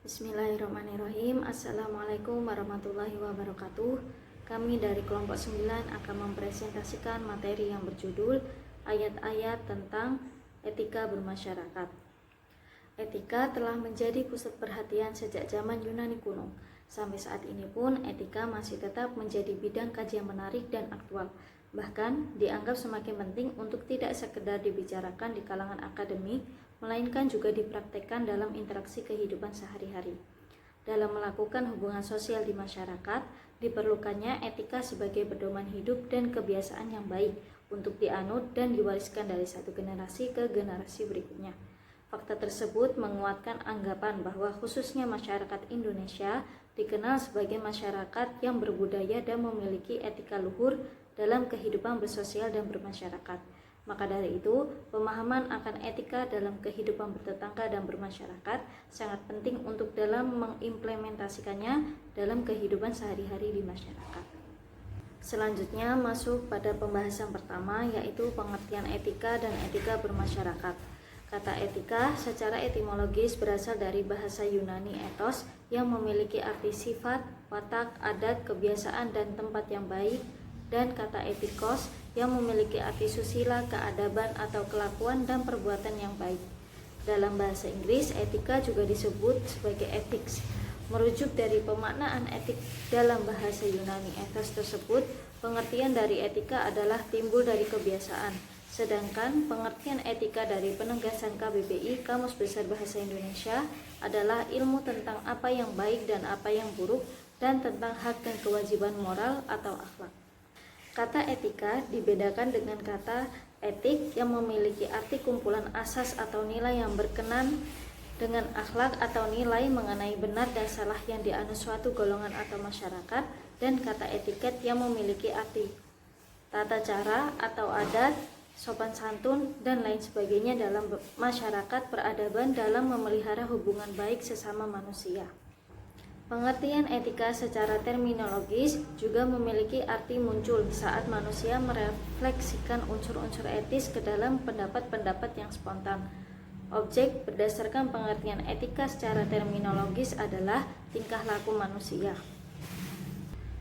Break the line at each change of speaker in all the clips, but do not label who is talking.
Bismillahirrahmanirrahim. Assalamualaikum warahmatullahi wabarakatuh. Kami dari kelompok 9 akan mempresentasikan materi yang berjudul ayat-ayat tentang etika bermasyarakat. Etika telah menjadi pusat perhatian sejak zaman Yunani kuno. Sampai saat ini pun etika masih tetap menjadi bidang kajian menarik dan aktual. Bahkan dianggap semakin penting untuk tidak sekedar dibicarakan di kalangan akademik, melainkan juga dipraktekkan dalam interaksi kehidupan sehari-hari. Dalam melakukan hubungan sosial di masyarakat, diperlukannya etika sebagai pedoman hidup dan kebiasaan yang baik untuk dianut dan diwariskan dari satu generasi ke generasi berikutnya. Fakta tersebut menguatkan anggapan bahwa khususnya masyarakat Indonesia dikenal sebagai masyarakat yang berbudaya dan memiliki etika luhur dalam kehidupan bersosial dan bermasyarakat. Maka dari itu, pemahaman akan etika dalam kehidupan bertetangga dan bermasyarakat sangat penting untuk dalam mengimplementasikannya dalam kehidupan sehari-hari di masyarakat. Selanjutnya masuk pada pembahasan pertama, yaitu pengertian etika dan etika bermasyarakat. Kata etika secara etimologis berasal dari bahasa Yunani ethos yang memiliki arti sifat, watak, adat, kebiasaan, dan tempat yang baik, dan kata etikos yang memiliki arti susila, keadaban, atau kelakuan dan perbuatan yang baik. Dalam bahasa Inggris, etika juga disebut sebagai ethics. Merujuk dari pemaknaan etik dalam bahasa Yunani ethos tersebut, pengertian dari etika adalah timbul dari kebiasaan. Sedangkan pengertian etika dari penegasan KBBI, Kamus Besar Bahasa Indonesia, adalah ilmu tentang apa yang baik dan apa yang buruk, dan tentang hak dan kewajiban moral atau akhlak. Kata etika dibedakan dengan kata etik yang memiliki arti kumpulan asas atau nilai yang berkenan dengan akhlak atau nilai mengenai benar dan salah yang dianut suatu golongan atau masyarakat, dan kata etiket yang memiliki arti tata cara atau adat, sopan santun, dan lain sebagainya dalam masyarakat peradaban dalam memelihara hubungan baik sesama manusia. Pengertian etika secara terminologis juga memiliki arti muncul saat manusia merefleksikan unsur-unsur etis ke dalam pendapat-pendapat yang spontan. Objek berdasarkan pengertian etika secara terminologis adalah tingkah laku manusia.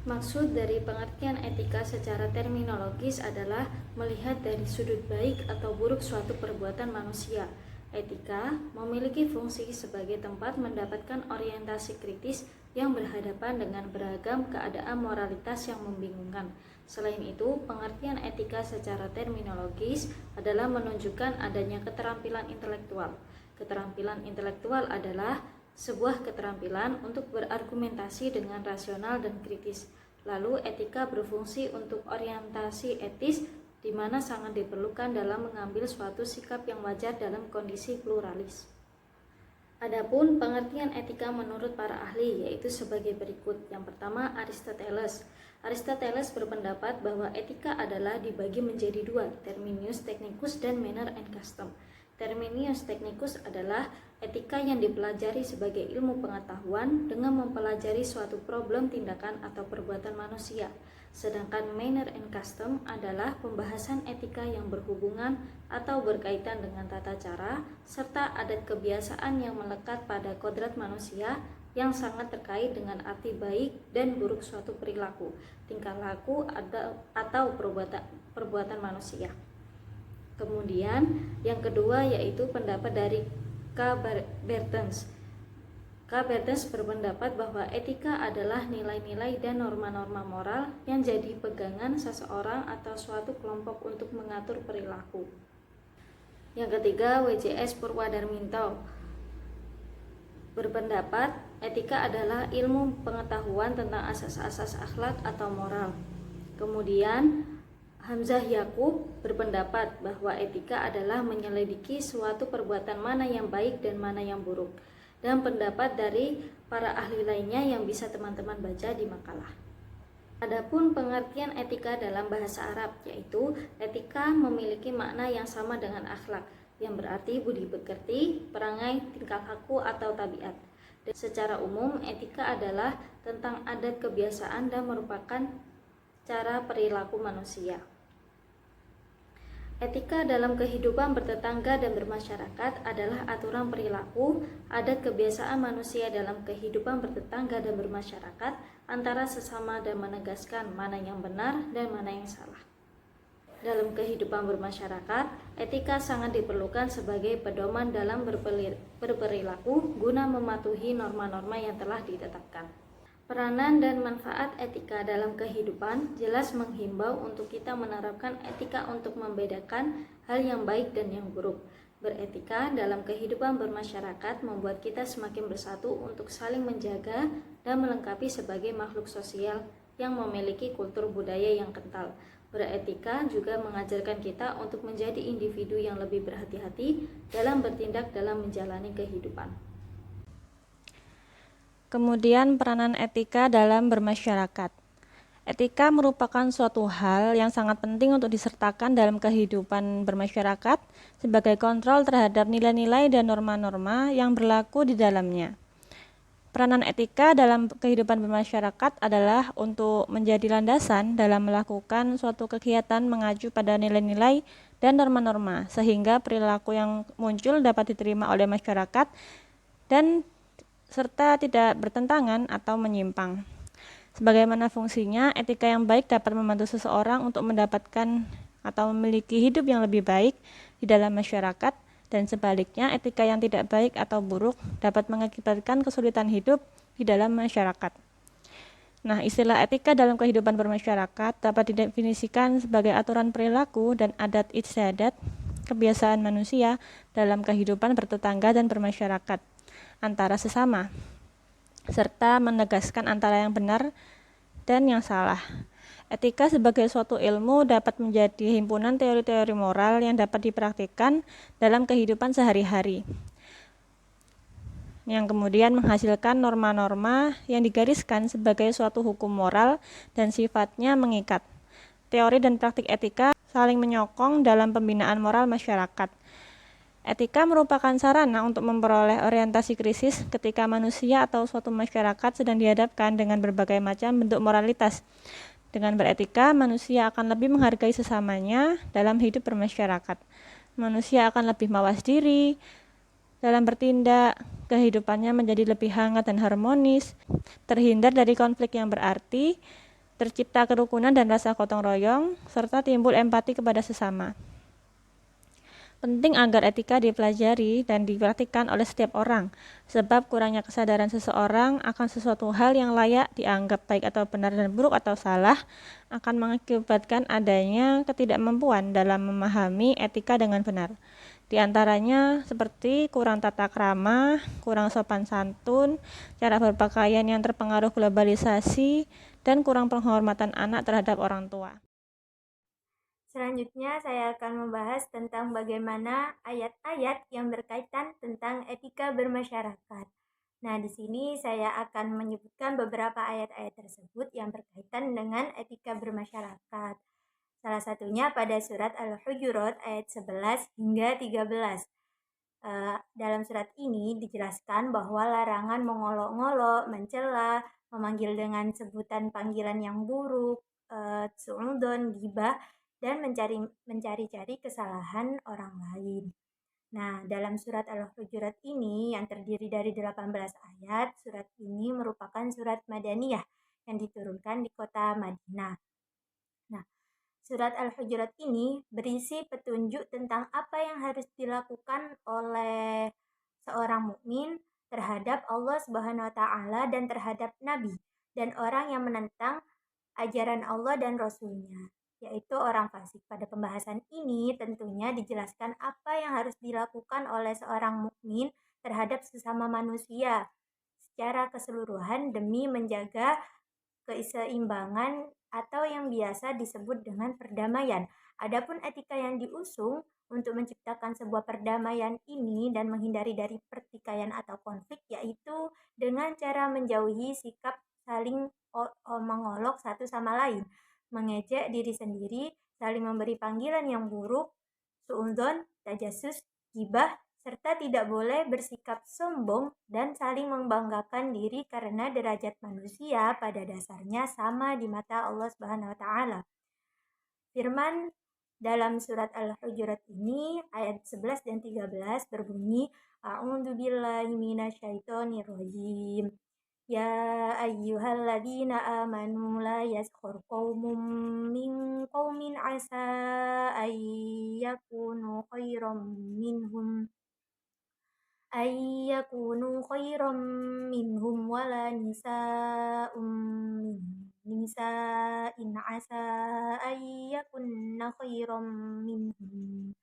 Maksud dari pengertian etika secara terminologis adalah melihat dari sudut baik atau buruk suatu perbuatan manusia. Etika memiliki fungsi sebagai tempat mendapatkan orientasi kritis yang berhadapan dengan beragam keadaan moralitas yang membingungkan. Selain itu, pengertian etika secara terminologis adalah menunjukkan adanya keterampilan intelektual. Keterampilan intelektual adalah sebuah keterampilan untuk berargumentasi dengan rasional dan kritis. Lalu, etika berfungsi untuk orientasi etis, di mana sangat diperlukan dalam mengambil suatu sikap yang wajar dalam kondisi pluralis. Adapun pengertian etika menurut para ahli yaitu sebagai berikut. Yang pertama, Aristoteles. Aristoteles berpendapat bahwa etika adalah dibagi menjadi dua, terminus technicus dan manner and custom. Terminus technicus adalah etika yang dipelajari sebagai ilmu pengetahuan dengan mempelajari suatu problem, tindakan, atau perbuatan manusia. Sedangkan manner and custom adalah pembahasan etika yang berhubungan atau berkaitan dengan tata cara serta adat kebiasaan yang melekat pada kodrat manusia yang sangat terkait dengan arti baik dan buruk suatu perilaku, tingkah laku, atau perbuatan manusia. Kemudian yang kedua yaitu pendapat dari K. Bertens. K. Bertens berpendapat bahwa etika adalah nilai-nilai dan norma-norma moral yang jadi pegangan seseorang atau suatu kelompok untuk mengatur perilaku. Yang ketiga, W.J.S. Purwadarminto berpendapat etika adalah ilmu pengetahuan tentang asas-asas akhlak atau moral. Kemudian Hamzah Yakub berpendapat bahwa etika adalah menyelidiki suatu perbuatan mana yang baik dan mana yang buruk, dan pendapat dari para ahli lainnya yang bisa teman-teman baca di makalah. Adapun pengertian etika dalam bahasa Arab, yaitu etika memiliki makna yang sama dengan akhlak, yang berarti budi pekerti, perangai, tingkah laku, atau tabiat. Dan secara umum, etika adalah tentang adat kebiasaan dan merupakan cara perilaku manusia. Etika dalam kehidupan bertetangga dan bermasyarakat adalah aturan perilaku, adat kebiasaan manusia dalam kehidupan bertetangga dan bermasyarakat antara sesama dan menegaskan mana yang benar dan mana yang salah. Dalam kehidupan bermasyarakat, etika sangat diperlukan sebagai pedoman dalam berperilaku guna mematuhi norma-norma yang telah ditetapkan. Peranan dan manfaat etika dalam kehidupan jelas menghimbau untuk kita menerapkan etika untuk membedakan hal yang baik dan yang buruk. Beretika dalam kehidupan bermasyarakat membuat kita semakin bersatu untuk saling menjaga dan melengkapi sebagai makhluk sosial yang memiliki kultur budaya yang kental. Beretika juga mengajarkan kita untuk menjadi individu yang lebih berhati-hati dalam bertindak dalam menjalani kehidupan.
Kemudian peranan etika dalam bermasyarakat. Etika merupakan suatu hal yang sangat penting untuk disertakan dalam kehidupan bermasyarakat sebagai kontrol terhadap nilai-nilai dan norma-norma yang berlaku di dalamnya. Peranan etika dalam kehidupan bermasyarakat adalah untuk menjadi landasan dalam melakukan suatu kegiatan mengacu pada nilai-nilai dan norma-norma sehingga perilaku yang muncul dapat diterima oleh masyarakat dan serta tidak bertentangan atau menyimpang. Sebagaimana fungsinya, etika yang baik dapat membantu seseorang untuk mendapatkan atau memiliki hidup yang lebih baik di dalam masyarakat, dan sebaliknya etika yang tidak baik atau buruk dapat mengakibatkan kesulitan hidup di dalam masyarakat. Nah, istilah etika dalam kehidupan bermasyarakat dapat didefinisikan sebagai aturan perilaku dan adat istiadat kebiasaan manusia dalam kehidupan bertetangga dan bermasyarakat antara sesama, serta menegaskan antara yang benar dan yang salah. Etika sebagai suatu ilmu dapat menjadi himpunan teori-teori moral yang dapat dipraktikkan dalam kehidupan sehari-hari, yang kemudian menghasilkan norma-norma yang digariskan sebagai suatu hukum moral dan sifatnya mengikat. Teori dan praktik etika saling menyokong dalam pembinaan moral masyarakat. Etika merupakan sarana untuk memperoleh orientasi krisis ketika manusia atau suatu masyarakat sedang dihadapkan dengan berbagai macam bentuk moralitas. Dengan beretika, manusia akan lebih menghargai sesamanya dalam hidup bermasyarakat. Manusia akan lebih mawas diri dalam bertindak, kehidupannya menjadi lebih hangat dan harmonis, terhindar dari konflik yang berarti, tercipta kerukunan dan rasa gotong royong, serta timbul empati kepada sesama. Penting agar etika dipelajari dan dipraktikkan oleh setiap orang, sebab kurangnya kesadaran seseorang akan sesuatu hal yang layak dianggap baik atau benar dan buruk atau salah akan mengakibatkan adanya ketidakmampuan dalam memahami etika dengan benar. Di antaranya seperti kurang tata krama, kurang sopan santun, cara berpakaian yang terpengaruh globalisasi, dan kurang penghormatan anak terhadap orang tua.
Selanjutnya, saya akan membahas tentang bagaimana ayat-ayat yang berkaitan tentang etika bermasyarakat. Nah, di sini saya akan menyebutkan beberapa ayat-ayat tersebut yang berkaitan dengan etika bermasyarakat. Salah satunya pada surat Al-Hujurat ayat 11 hingga 13. Dalam surat ini dijelaskan bahwa larangan mengolok-ngolok, mencela, memanggil dengan sebutan panggilan yang buruk, su'udon, gibah, dan mencari-cari kesalahan orang lain. Nah, dalam surat Al-Hujurat ini yang terdiri dari 18 ayat, surat ini merupakan surat Madaniyah yang diturunkan di kota Madinah. Nah, surat Al-Hujurat ini berisi petunjuk tentang apa yang harus dilakukan oleh seorang mukmin terhadap Allah Subhanahu wa taala dan terhadap nabi dan orang yang menentang ajaran Allah dan Rasul-Nya, yaitu orang fasik. Pada pembahasan ini tentunya dijelaskan apa yang harus dilakukan oleh seorang mukmin terhadap sesama manusia secara keseluruhan demi menjaga keseimbangan atau yang biasa disebut dengan perdamaian. Adapun etika yang diusung untuk menciptakan sebuah perdamaian ini dan menghindari dari pertikaian atau konflik, yaitu dengan cara menjauhi sikap saling mengolok satu sama lain, mengejek diri sendiri, saling memberi panggilan yang buruk, suudzon, tajasus, gibah, serta tidak boleh bersikap sombong dan saling membanggakan diri karena derajat manusia pada dasarnya sama di mata Allah Subhanahu wa taala. Firman Dalam surat Al-Hujurat ini ayat 11 dan 13 berbunyi A'udzubillahi minasyaitonirrajim. Ya ayyuhalladzina amanu la yaskhur qaumun min qaumin asa ayyakunu khairam minhum wala min nisa'in asa ayyakunna khairam minhum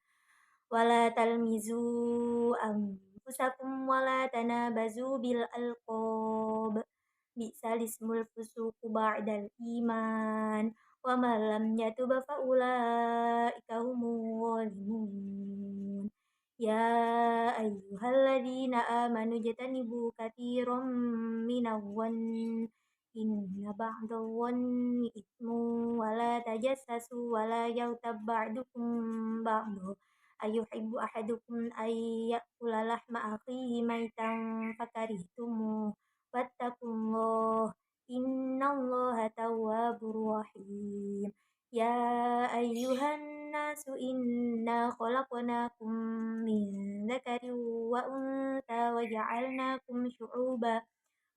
wala talmizu anfusakum wala tanabazu bil alqab bi'sal ismul fusuqu ba'dal iman wa man lam yatub fa ulaika humul zalimun. Ya ayyuhalladzina amanu jatanibu katsiran minadh-dhanni inna ba'dadh-dhanni itsmun wa la tajassasu wa la yaghtab ba'dukum ba'dha ayuhibbu ahadukum ay ya'kula lahma akhihi maitan fakarihtumuh wattaqullah innallaha tawwabur rahim. Ya ayyuhan nasu inna khalaqnakum min dzakarin wa untha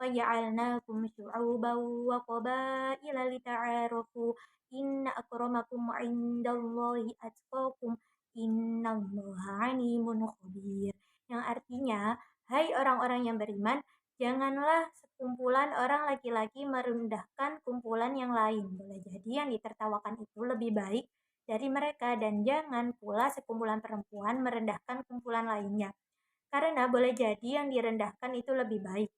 وجعلناكم شعوبا وقبائل لتعارفوا إن أكرمكم عند الله أتقاكم innallaha alimun khabir. Yang artinya, hai orang-orang yang beriman, janganlah sekumpulan orang laki-laki merendahkan kumpulan yang lain. Boleh jadi yang ditertawakan itu lebih baik dari mereka, dan jangan pula sekumpulan perempuan merendahkan kumpulan lainnya. Karena boleh jadi yang direndahkan itu lebih baik.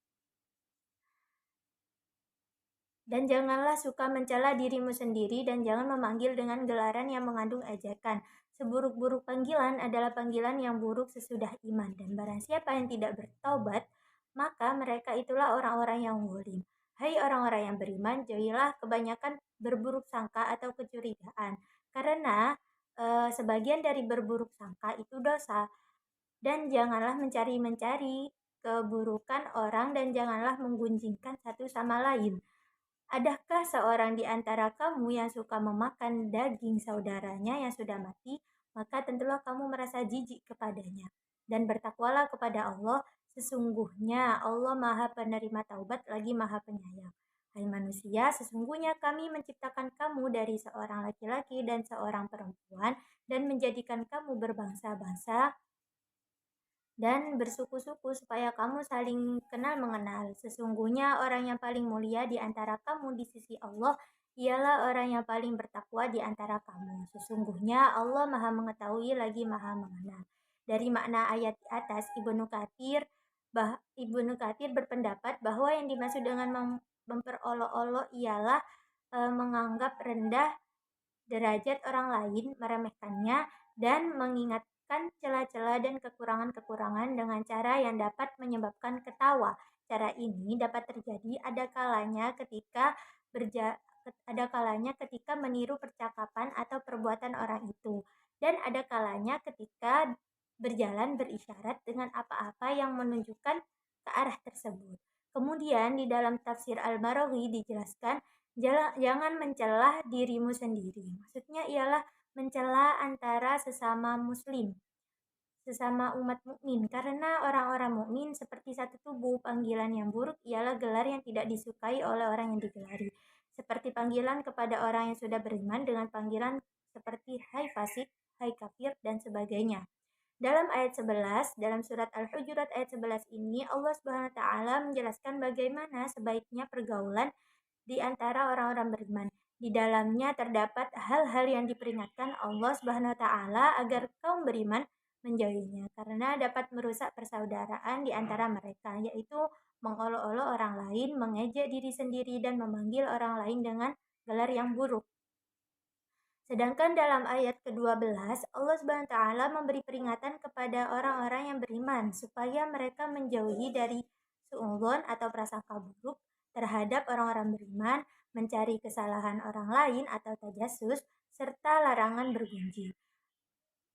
Dan janganlah suka mencela dirimu sendiri dan jangan memanggil dengan gelaran yang mengandung ejekan. Seburuk-buruk panggilan adalah panggilan yang buruk sesudah iman. Dan barang siapa yang tidak bertaubat, maka mereka itulah orang-orang yang zalim. Hai orang-orang yang beriman, jauhilah kebanyakan berburuk sangka atau kecurigaan. Karena sebagian dari berburuk sangka itu dosa. Dan janganlah mencari-mencari keburukan orang dan janganlah menggunjingkan satu sama lain. Adakah seorang di antara kamu yang suka memakan daging saudaranya yang sudah mati, maka tentulah kamu merasa jijik kepadanya. Dan bertakwalah kepada Allah, sesungguhnya Allah Maha Penerima Taubat lagi Maha Penyayang. Hai manusia, sesungguhnya kami menciptakan kamu dari seorang laki-laki dan seorang perempuan dan menjadikan kamu berbangsa-bangsa dan bersuku-suku supaya kamu saling kenal mengenal. Sesungguhnya orang yang paling mulia di antara kamu di sisi Allah ialah orang yang paling bertakwa di antara kamu. Sesungguhnya Allah Maha mengetahui lagi Maha mengenal. Dari makna ayat di atas, Ibnu Katsir berpendapat bahwa yang dimaksud dengan memperolok-olok ialah menganggap rendah derajat orang lain, meremehkannya, dan mengingatkan celah-celah dan kekurangan-kekurangan dengan cara yang dapat menyebabkan ketawa. Cara ini dapat terjadi ada kalanya ketika meniru percakapan atau perbuatan orang itu, dan ada kalanya ketika berjalan berisyarat dengan apa-apa yang menunjukkan ke arah tersebut. Kemudian di dalam tafsir Al-Maraghi dijelaskan jangan mencelah dirimu sendiri. Maksudnya ialah mencela antara sesama muslim, sesama umat mukmin, karena orang-orang mukmin seperti satu tubuh. Panggilan yang buruk ialah gelar yang tidak disukai oleh orang yang digelari. Seperti panggilan kepada orang yang sudah beriman dengan panggilan seperti hai fasik, hai kafir, dan sebagainya. Dalam ayat 11, dalam surat Al-Hujurat ayat 11 ini, Allah Subhanahu wa taala menjelaskan bagaimana sebaiknya pergaulan di antara orang-orang beriman. Di dalamnya terdapat hal-hal yang diperingatkan Allah Subhanahu wa taala agar kaum beriman menjauhinya karena dapat merusak persaudaraan di antara mereka, yaitu mengolok-olok orang lain, mengejek diri sendiri dan memanggil orang lain dengan gelar yang buruk. Sedangkan dalam ayat ke-12, Allah Subhanahu wa taala memberi peringatan kepada orang-orang yang beriman supaya mereka menjauhi dari suudzon atau prasangka buruk terhadap orang-orang beriman, mencari kesalahan orang lain atau tajassus, serta larangan bergunjing.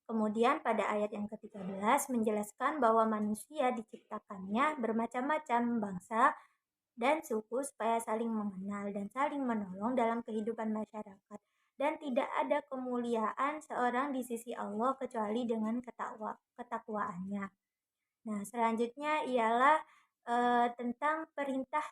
Kemudian pada ayat yang ke-13 menjelaskan bahwa manusia diciptakannya bermacam-macam bangsa dan suku supaya saling mengenal dan saling menolong dalam kehidupan masyarakat. dan tidak ada kemuliaan seorang di sisi Allah kecuali dengan ketakwaannya. Nah, selanjutnya ialah tentang perintah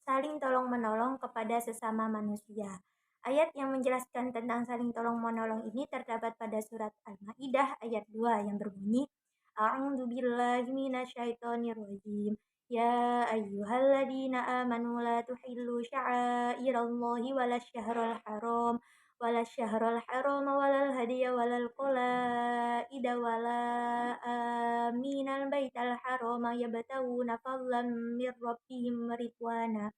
saling tolong-menolong kepada sesama manusia. Ayat yang menjelaskan tentang saling tolong-menolong ini terdapat pada surat Al-Maidah ayat 2 yang berbunyi, A'udzu billahi minasyaitonir rajim. Ya ayyuhalladzina amanu la tuhillu sya'airallahi walasyahrul haram walasyahrul haram walal hadiya walal qalaida wala aminal baital harama yabtaguna fadlan mir rabbihim ridwana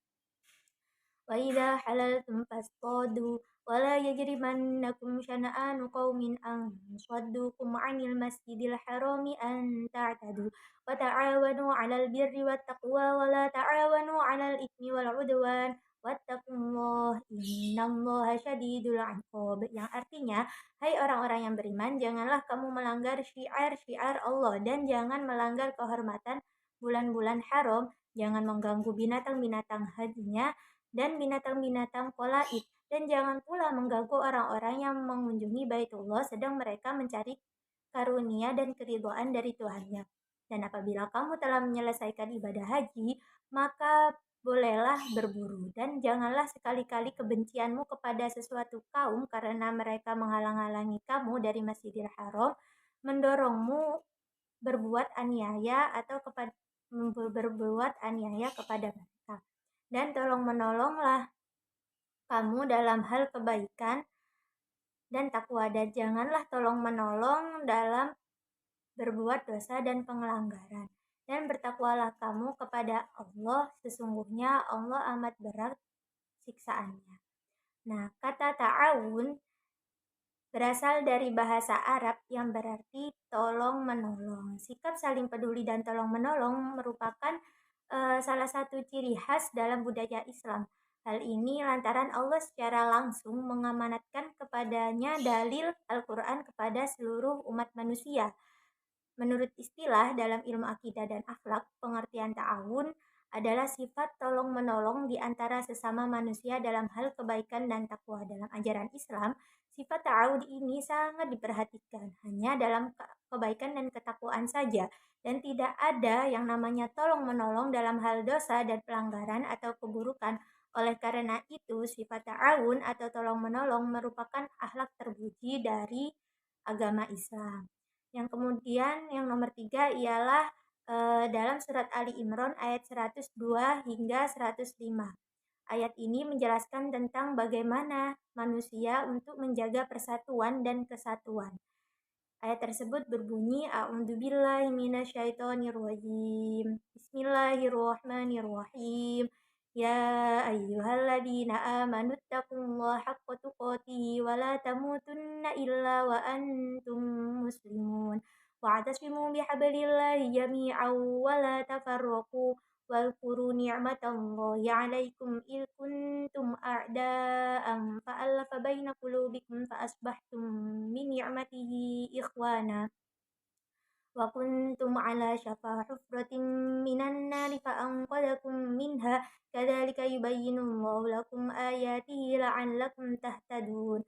wa idza halaltum fasṭadu wa la yajrimannakum syana'anu qaumin an saddukum 'anil masjidil harami an ta'tadu wa ta'awanu 'alal birri wat taqwa wa la ta'awanu 'alal itsmi wal 'udwan wattaqullaha innallaha syadidul 'iqab, yang artinya, hai orang-orang yang beriman, janganlah kamu melanggar syiar-syiar Allah dan jangan melanggar kehormatan bulan-bulan haram, jangan mengganggu binatang-binatang hajinya dan binatang-binatang qalaid, dan jangan pula mengganggu orang-orang yang mengunjungi Baitullah sedang mereka mencari karunia dan keridhaan dari Tuhannya. Dan apabila kamu telah menyelesaikan ibadah haji, maka bolehlah berburu, dan janganlah sekali-kali kebencianmu kepada sesuatu kaum karena mereka menghalang-halangi kamu dari Masjidil Haram mendorongmu berbuat aniaya kepada mereka. Dan tolong menolonglah kamu dalam hal kebaikan dan takwa, dan janganlah tolong menolong dalam berbuat dosa dan pelanggaran. Dan bertakwalah kamu kepada Allah, sesungguhnya Allah amat berat siksaannya. Nah, kata ta'awun berasal dari bahasa Arab yang berarti tolong menolong. Sikap saling peduli dan tolong menolong merupakan salah satu ciri khas dalam budaya Islam. Hal ini lantaran Allah secara langsung mengamanatkan kepadanya dalil Al-Quran kepada seluruh umat manusia. Menurut istilah dalam ilmu akidah dan akhlak, pengertian ta'awun adalah sifat tolong-menolong di antara sesama manusia dalam hal kebaikan dan takwa. Dalam ajaran Islam, sifat ta'awun ini sangat diperhatikan hanya dalam kebaikan dan ketakwaan saja, dan tidak ada yang namanya tolong-menolong dalam hal dosa dan pelanggaran atau keburukan. Oleh karena itu, sifat ta'awun atau tolong-menolong merupakan akhlak terpuji dari agama Islam. Yang kemudian yang nomor 3 ialah dalam surat Ali Imran ayat 102 hingga 105. Ayat ini menjelaskan tentang bagaimana manusia untuk menjaga persatuan dan kesatuan. Ayat tersebut berbunyi, A'udzubillahi minasyaitonirrajim. Bismillahirrahmanirrahim. Ya ayyuhalladzina amanu taqullaha haqqa tuqatih wa la tamutunna illa wa antum muslimun. Wa'tasimu bihablillahi jami'an wa la tafarraqu. واذكروا نعمة الله عليكم إذ كنتم أعداء فألف بين قلوبكم فأصبحتم بنعمته إخوانا وكنتم على شفا حفرة من النار فأنقذكم منها كذلك يبين الله لكم آياته لعلكم تهتدون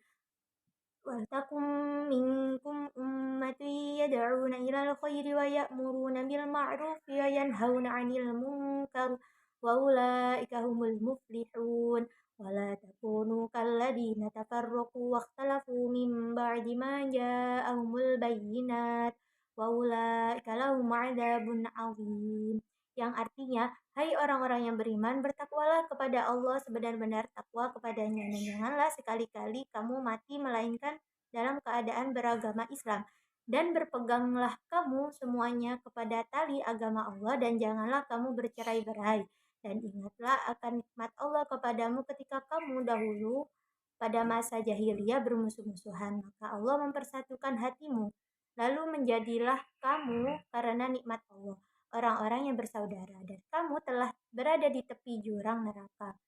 ولتكن منكم أمة يدعون إلى الخير ويأمرون بالمعروف وينهون عن المنكر وأولئك هم المفلحون ولا تكونوا كالذين تفرقوا واختلفوا من بعد ما جاءهم البينات وأولئك لهم عذاب عظيم, yang artinya, hai orang-orang yang beriman, bertakwalah kepada Allah sebenar-benar takwa kepadanya, dan janganlah sekali-kali kamu mati melainkan dalam keadaan beragama Islam, dan berpeganglah kamu semuanya kepada tali agama Allah, dan janganlah kamu bercerai-berai, dan ingatlah akan nikmat Allah kepadamu ketika kamu dahulu pada masa jahiliyah bermusuh-musuhan, maka Allah mempersatukan hatimu, lalu menjadilah kamu karena nikmat Allah orang-orang yang bersaudara, dan kamu telah berada di tepi jurang neraka.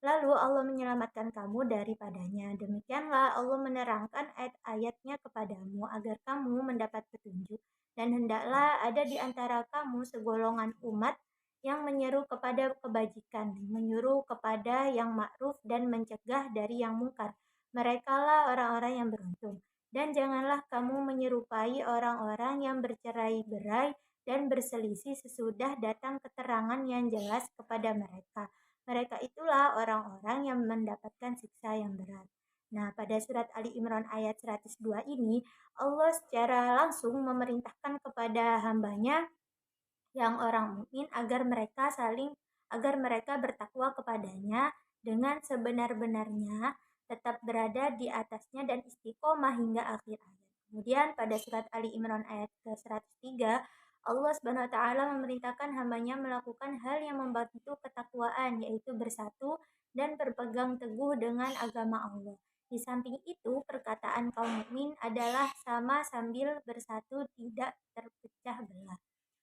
Lalu Allah menyelamatkan kamu daripadanya. Demikianlah Allah menerangkan ayat-ayatnya kepadamu agar kamu mendapat petunjuk. Dan hendaklah ada di antara kamu segolongan umat yang menyeru kepada kebajikan, menyuruh kepada yang ma'ruf dan mencegah dari yang mungkar. Merekalah orang-orang yang beruntung. Dan janganlah kamu menyerupai orang-orang yang bercerai-berai dan berselisih sesudah datang keterangan yang jelas kepada mereka. Mereka itulah orang-orang yang mendapatkan siksa yang berat. Nah, pada surat Ali Imran ayat 102 ini, Allah secara langsung memerintahkan kepada hambanya yang orang mukmin agar mereka bertakwa kepadanya dengan sebenar-benarnya, tetap berada di atasnya dan istiqomah hingga akhir ayat. Kemudian pada surat Ali Imran ayat ke-103, Allah Subhanahu wa taala memerintahkan hambanya melakukan hal yang membantu ketakwaan, yaitu bersatu dan berpegang teguh dengan agama Allah. Di samping itu, perkataan kaum mukmin adalah sama sambil bersatu, tidak terpecah belah.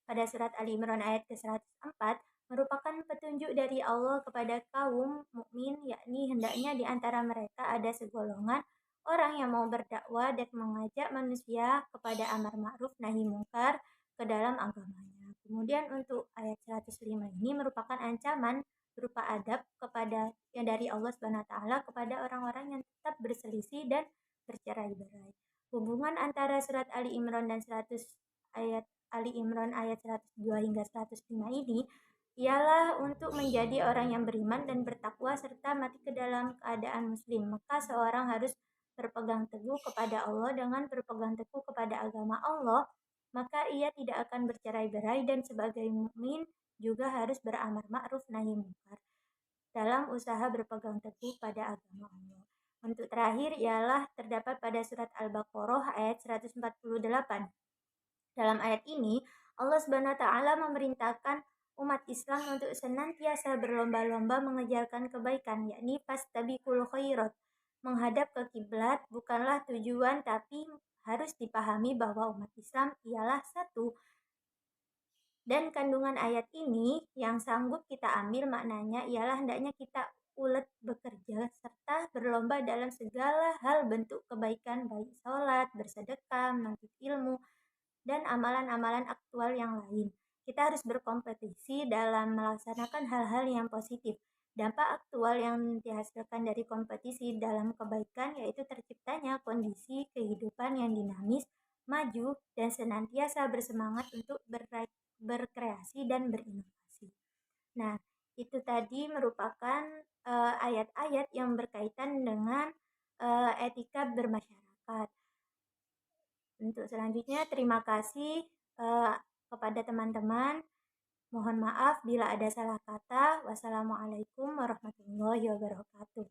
Pada surat Ali Imran ayat ke-104 merupakan petunjuk dari Allah kepada kaum mukmin, yakni hendaknya di antara mereka ada segolongan orang yang mau berdakwah dan mengajak manusia kepada amar ma'ruf nahi mungkar ke dalam agamanya. Kemudian untuk ayat 105 ini merupakan ancaman berupa adab kepada yang dari Allah Subhanahu wa taala kepada orang-orang yang tetap berselisih dan bercerai-berai. Hubungan antara surat Ali Imran dan 100 ayat Ali Imran ayat 102 hingga 105 ini ialah untuk menjadi orang yang beriman dan bertakwa serta mati ke dalam keadaan muslim. Maka seorang harus berpegang teguh kepada Allah. Dengan berpegang teguh kepada agama Allah, maka ia tidak akan bercerai-berai dan sebagai mukmin juga harus beramar ma'ruf nahi munkar dalam usaha berpegang teguh pada agama Allah. Untuk terakhir ialah terdapat pada surat Al-Baqarah ayat 148. Dalam ayat ini, Allah Subhanahu wa taala memerintahkan umat Islam untuk senantiasa berlomba-lomba mengejarkan kebaikan, yakni fastabiqul khairat. Menghadap ke kiblat bukanlah tujuan, tapi harus dipahami bahwa umat Islam ialah satu. Dan kandungan ayat ini yang sanggup kita ambil maknanya ialah hendaknya kita ulet bekerja serta berlomba dalam segala hal bentuk kebaikan, baik sholat, bersedekah, menuntut ilmu, dan amalan-amalan aktual yang lain. Kita harus berkompetisi dalam melaksanakan hal-hal yang positif. Dampak aktual yang dihasilkan dari kompetisi dalam kebaikan yaitu terciptanya kondisi kehidupan yang dinamis, maju, dan senantiasa bersemangat untuk berkreasi dan berinovasi. Nah, itu tadi merupakan ayat-ayat yang berkaitan dengan etika bermasyarakat. Untuk selanjutnya, terima kasih kepada teman-teman. Mohon maaf bila ada salah kata. Wassalamualaikum warahmatullahi wabarakatuh.